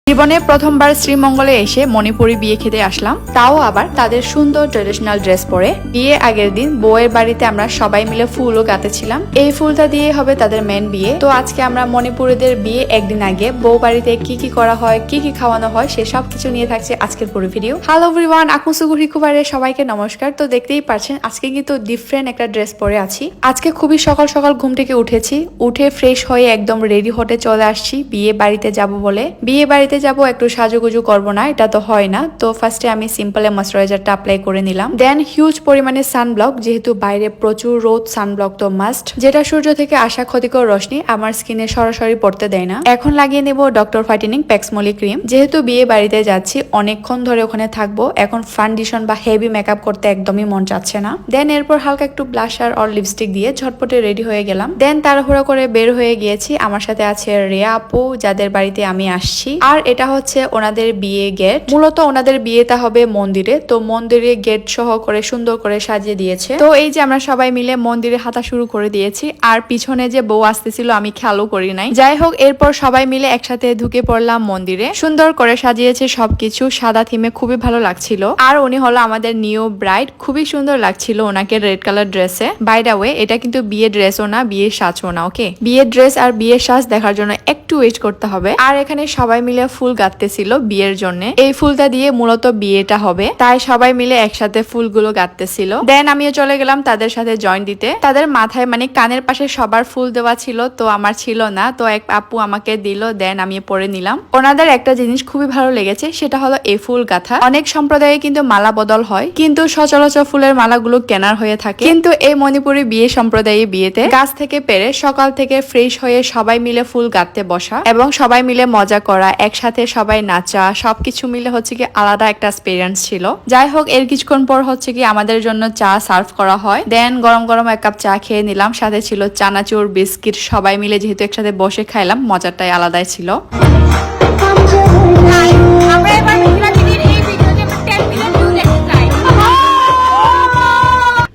জীবনে প্রথমবার শ্রীমঙ্গলে এসে মণিপুরি বিয়ে খেতে আসলাম, তাও আবার তাদের সুন্দর ট্রেডিশনাল ড্রেস পরে। বিয়ে আগের দিন বউয়ের বাড়িতে আমরা সবাই মিলে ফুলও গাঁথেছিলাম। এই ফুলটা দিয়ে হবে তাদের মেন বিয়ে। তো আজকে আমরা মণিপুরীদের বিয়ে একদিন আগে বউ বাড়িতে কি কি করা হয়, কি কি খাওয়ানো হয়, সে সব কিছু নিয়ে থাকছে আজকের পুরো ভিডিও। হ্যালো এভরিওয়ান, আকুসুগুরিকুবারে সবাইকে নমস্কার। তো দেখতেই পাচ্ছেন আজকে কিন্তু ডিফারেন্ট একটা ড্রেস পরে আছি। আজকে খুবই সকাল সকাল ঘুম থেকে উঠেছি, উঠে ফ্রেশ হয়ে একদম রেডি হতে চলে আসছি বিয়ে বাড়িতে যাব বলে। বিয়ে বাড়িতে যাব, একটু সাজুগুজু করবো না, এটা তো হয় না। তো ফার্স্টে আমি সিম্পলে ময়শ্চারাইজারটা অ্যাপ্লাই করে নিলাম। দেন হিউজ পরিমাণে সানব্লক, যেহেতু বাইরে প্রচুর রোদ, সানব্লক তো মাস্ট, যেটা সূর্য থেকে আসা ক্ষতিকর রশ্মি আমার স্কিনে সরাসরি পড়তে দেয় না। এখন লাগিয়ে নেব ডক্টর ফাইটেনিং প্যাক্সমলি ক্রিম। যেহেতু বিয়ে বাড়িতে যাচ্ছি, অনেকক্ষণ ধরে ওখানে থাকবো, এখন ফাউন্ডেশন বা হেভি মেকআপ করতে একদমই মন চাচ্ছে না। দেন এরপর হালকা একটু ব্লাশার আর লিপস্টিক দিয়ে ঝটপটে রেডি হয়ে গেলাম। দেন তাড়াহুড়া করে বের হয়ে গিয়েছি। আমার সাথে আছে রিয়া আপু, যাদের বাড়িতে আমি আসছি। আর এটা হচ্ছে ওনাদের বিয়ে গেট। মূলত ওনাদের বিয়েটা হবে মন্দিরে, তো মন্দিরে গেট সহ করে সুন্দর করে সাজিয়ে দিয়েছে। তো এই যে আমরা সবাই মিলে মন্দিরে হাঁটা শুরু করে দিয়েছি। আর পিছনে যে বউ আসতেছিল আমি খেয়ালও করি নাই। যাই হোক, এরপর সবাই মিলে একসাথে ঢুকে পড়লাম মন্দিরে। সুন্দর করে সাজিয়েছে সবকিছু, সাদা থিমে খুবই ভালো লাগছিল। আর উনি হলো আমাদের নিউ ব্রাইড, খুবই সুন্দর লাগছিল ওনাকে রেড কালার ড্রেসে। বাই দা ওয়ে, এটা কিন্তু বিয়ে ড্রেসও না, বিয়ে সাজও না। ওকে, বিয়ের ড্রেস আর বিয়ের সাজ দেখার জন্য একটু ওয়েট করতে হবে। আর এখানে সবাই মিলে ফুল গাঁথতেছিল বিয়ের জন্য। এই ফুলটা দিয়ে মূলত বিয়েটা হবে, তাই সবাই মিলে একসাথে ফুলগুলো গাঁথতেছিল। দেন আমিও চলে গেলাম তাদের সাথে জয়েন দিতে। তাদের মাথায় মানে কানের পাশে সবার ফুল দেওয়া ছিল, তো আমার ছিল না, তো এক আপু আমাকে দিল। দেন আমি পরে নিলাম। ওনাদের একটা জিনিস খুবই ভালো লেগেছে, সেটা হলো এই ফুল গাঁথা। অনেক সম্প্রদায়ে কিন্তু মালা বদল হয়, কিন্তু সচরাচর ফুলের মালাগুলো কেনার হয়ে থাকে। কিন্তু এই মণিপুরি বিয়ে সম্প্রদায়ে বিয়েতে গাছ থেকে পেরে সকাল থেকে ফ্রেশ হয়ে সবাই মিলে ফুল গাঁথতে বসা এবং সবাই মিলে মজা করা, একসাথে সবাই নাচা, সবকিছু মিলে হচ্ছে কি আলাদা একটা এক্সপিরিয়েন্স ছিল। যাই হোক, এর কিছুক্ষণ পর হচ্ছে কি আমাদের জন্য চা সার্ভ করা হয়। দেন গরম গরম এক কাপ চা খেয়ে নিলাম, সাথে ছিল চানাচুর, বিস্কিট। সবাই মিলে যেহেতু একসাথে বসে খাইলাম, মজাটাই আলাদাই ছিল।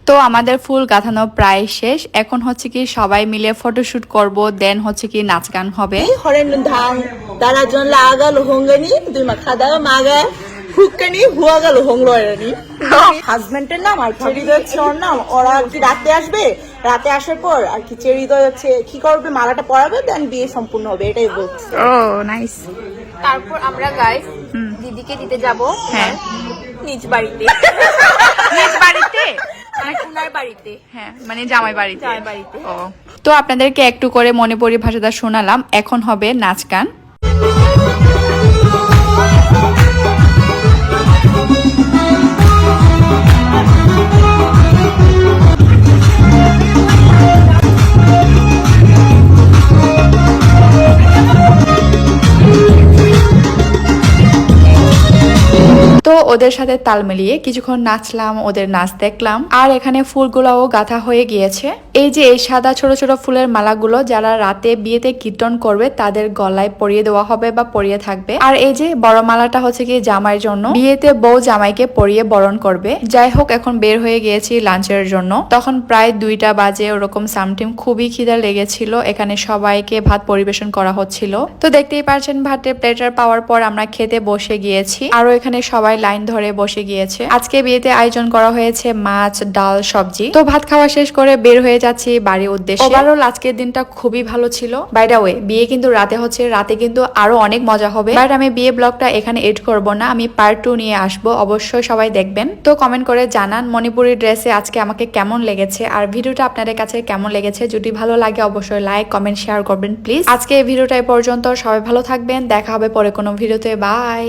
তো আমাদের ফুল গাঁথানো প্রায় শেষ। এখন হচ্ছে কি সবাই মিলে ফটোশুট করব, দেন হচ্ছে কি নাচ গান হবে। হরেন ধান তারা জন লাগা লোহঙ্গানি দুই মাখা দাও মাগা হুকানি হুয়াগা লোহং লয়রানি। হাজবেন্ডের নাম আর চেরিদয় হচ্ছে ওর নাম। ওরা কি রাতে আসবে, রাতে আসার পর আর কি চেরিদয় হচ্ছে কি করবে, মালাটা পরাবে, দেন বিয়ে সম্পূর্ণ হবে, এটাই বলছে। ও নাইস। তারপর আমরা গাইস দিদিকে দিতে যাব হ্যাঁ, নিজ বাড়িতে। নিজ বাড়িতে, উনার বাড়িতে, হ্যাঁ মানে জামাই বাড়িতে। জামাই বাড়িতে। ও, তো আপনাদেরকে একটু করে মণিপুরি ভাষাটা শোনালাম। এখন হবে নাচ গান। তো ওদের সাথে তাল মিলিয়ে কিছুক্ষণ নাচলাম, ওদের নাচ দেখলাম। আর এখানে ফুলগুলোও গাঁথা হয়ে গিয়েছে। এই যে এই সাদা ছোট ছোট ফুলের মালাগুলো যারা রাতে বিয়েতে কীর্তন করবে তাদের গলায় পরিয়ে দেওয়া হবে বা পরিয়ে থাকবে। আর এই যে বড় মালাটা হচ্ছে কি জামাইয়ের জন্য, বিয়েতে বউ জামাইকে পরিয়ে বরণ করবে। যাই হোক, এখন বের হয়ে গিয়েছি লাঞ্চের জন্য। তখন প্রায় 2টা বাজে ওরকম সামথিং। খুবই খিদা লেগেছিল। এখানে সবাইকে ভাত পরিবেশন করা হচ্ছিল। তো দেখতেই পারছেন ভাতের প্লেটার পাওয়ার পর আমরা খেতে বসে গিয়েছি। আরো এখানে সবাই লাইন ধরে বসে গিয়েছে। আজকে বিয়েতে আয়োজন করা হয়েছে মাছ, ডাল, সবজি। তো ভাত খাওয়া শেষ করে বের হয়ে যাচ্ছি বাড়ির উদ্দেশ্যে। ওভারঅল আজকের দিনটা খুবই ভালো ছিল। বাই দা ওয়ে, বিয়ে কিন্তু রাতে হচ্ছে, রাতে কিন্তু আরো অনেক মজা হবে। বাট আমি বিয়ে ব্লগটা এখানে এড করব না, আমি পার্ট 2 নিয়ে আসবো। অবশ্যই সবাই দেখবেন। তো কমেন্ট করে জানান মণিপুরি ড্রেসে আজকে আমাকে কেমন লেগেছে, আর ভিডিওটা আপনাদের কাছে কেমন লেগেছে। যদি ভালো লাগে অবশ্যই লাইক, কমেন্ট, শেয়ার করবেন প্লিজ। আজকে এই ভিডিওটা এই পর্যন্ত। সবাই ভালো থাকবেন, দেখা হবে পরে কোনো ভিডিওতে। বাই।